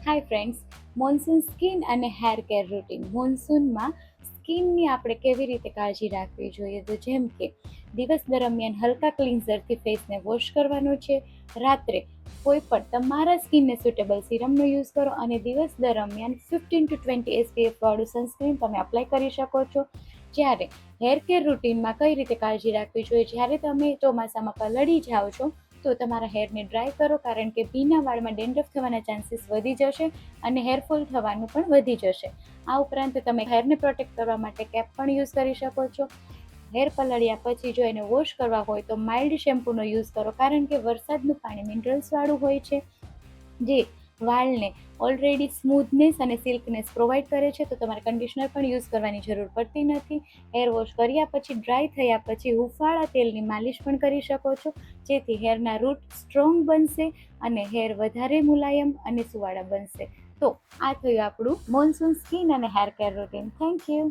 Hi friends, monsoon skin અને hair care routine. મોન્સૂનમાં સ્કિનની આપણે કેવી રીતે કાળજી રાખવી જોઈએ, તો જેમ કે દિવસ દરમિયાન હલકા ક્લિન્ઝરથી ફેસને વોશ કરવાનો છે. રાત્રે કોઈ પણ તમારા સ્કિનને સુટેબલ સિરમનો યુઝ કરો અને દિવસ દરમિયાન 15 to 20 SPF વાળું સનસ્ક્રીન તમે અપ્લાય કરી શકો છો. જ્યારે હેર કેર રૂટીનમાં કઈ રીતે કાળજી રાખવી જોઈએ, જ્યારે તમે ચોમાસામાં પલળી જાઓ છો તો તમારા હેરને ડ્રાય કરો, કારણ કે ભીના વાળમાં ડેન્ડ્રફ થવાના ચાન્સીસ વધી જશે અને હેરફોલ થવાનું પણ વધી જશે. આ ઉપરાંત તમે હેરને પ્રોટેક્ટ કરવા માટે કેપ પણ યુઝ કરી શકો છો. હેર પલળ્યા પછી જો એને વોશ કરવા હોય તો માઇલ્ડ શેમ્પૂનો યુઝ કરો, કારણ કે વરસાદનું પાણી મિનરલ્સવાળું હોય છે, જે વાળને ઓલરેડી સ્મૂથનેસ અને સિલ્કનેસ પ્રોવાઈડ કરે છે. તો તમારે કન્ડિશનર પણ યુઝ કરવાની જરૂર પડતી નથી. હેર વોશ કર્યા પછી ડ્રાય થયા પછી હુંફાળા તેલની માલિશ પણ કરી શકો છો, જેથી હેરના રૂટ સ્ટ્રોંગ બનશે અને હેર વધારે મુલાયમ અને સુવાળા બનશે. તો આ થયું આપણું મોન્સૂન સ્કિન અને hair care routine. Thank you.